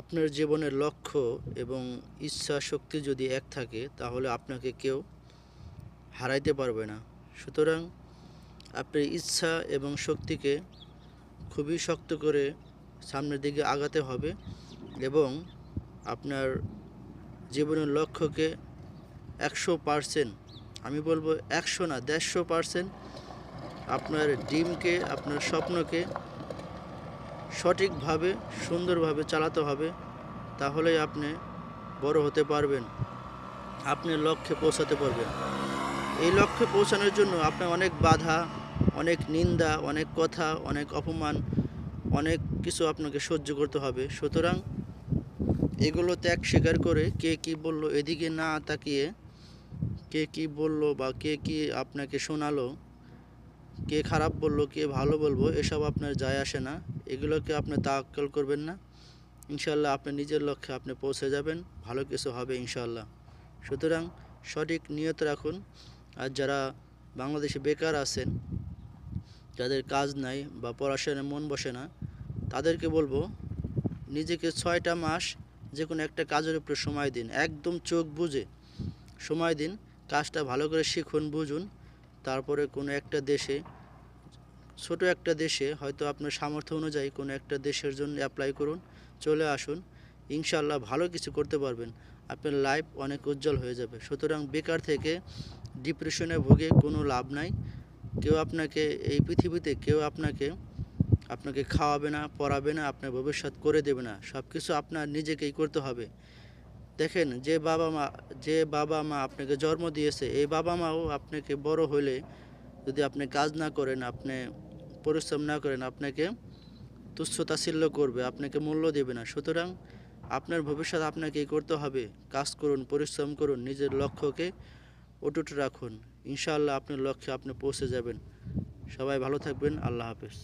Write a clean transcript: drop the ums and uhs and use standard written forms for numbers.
আপনার জীবনের লক্ষ্য এবং ইচ্ছা শক্তি যদি এক থাকে তাহলে আপনাকে কেউ হারাইতে পারবে না। সুতরাং আপনার ইচ্ছা এবং শক্তিকে খুবই শক্ত করে সামনের দিকে আগাতে হবে এবং আপনার জীবনের লক্ষ্যকে 100%, আমি বলবো 100 না 150%, আপনার ড্রিমকে, আপনার স্বপ্নকে সঠিকভাবে সুন্দরভাবে চালাতে হবে। তাহলেই আপনি বড় হতে পারবেন, আপনি লক্ষ্যে পৌঁছাতে পারবেন। এই লক্ষ্যে পৌঁছানোর জন্য আপনার অনেক বাধা, অনেক নিন্দা, অনেক কথা, অনেক অপমান, অনেক কিছু আপনাকে সহ্য করতে হবে। সুতরাং এগুলো ত্যাগ স্বীকার করে কে কী বলল এদিকে না তাকিয়ে, কে কী বলল বা কে কী আপনাকে শোনালো, কে খারাপ বললো কে ভালো বলবো এসব আপনার যায় আসে না। এগুলোকে আপনি তাওয়াক্কুল করবেন না। ইনশাআল্লাহ আপনি নিজের লক্ষ্যে আপনি পৌঁছে যাবেন, ভালো কিছু হবে ইনশাআল্লাহ। সুতরাং সঠিক নিয়ত রাখুন। আর যারা বাংলাদেশে বেকার আছেন, যাদের কাজ নাই বা পড়াশোনায় মন বসে না, তাদেরকে বলবো নিজেকে 6টা মাস যে কোনো একটা কাজের উপরে সময় দিন, একদম চোখ বুজে সময় দিন, কাজটা ভালো করে শিখুন, বুঝুন। তারপরে কোনো একটা দেশে, ছোট একটা দেশে হয়তো আপনার সামর্থ্য অনুযায়ী কোনো একটা দেশের জন্য অ্যাপ্লাই করুন, চলে আসুন। ইনশাআল্লাহ ভালো কিছু করতে পারবেন, আপনার লাইফ অনেক উজ্জ্বল হয়ে যাবে। সুতরাং বেকার থেকে ডিপ্রেশনে ভুগে কোনো লাভ নাই। কেউ আপনাকে এই পৃথিবীতে কেউ আপনাকে আপনাকে খাওয়াবে না, পড়াবে না, আপনার ভবিষ্যৎ করে দেবে না। সব কিছু আপনার নিজেকেই করতে হবে। দেখেন, যে বাবা মা আপনাকে জন্ম দিয়েছে, এই বাবা মাও আপনাকে বড় হলে যদি আপনি কাজ না করেন, আপনি পরিশ্রম না করেন, আপনাকে তুচ্ছ-তাচ্ছিল্য করবে, আপনাকে মূল্য দেবে না। সুতরাং আপনার ভবিষ্যৎ আপনাকেই করতে হবে। কাজ করুন, পরিশ্রম করুন, নিজের লক্ষ্যকে অটুট রাখুন। ইনশাআল্লাহ আপনার লক্ষ্যে আপনি পৌঁছে যাবেন। সবাই ভালো থাকবেন। আল্লাহ হাফেজ।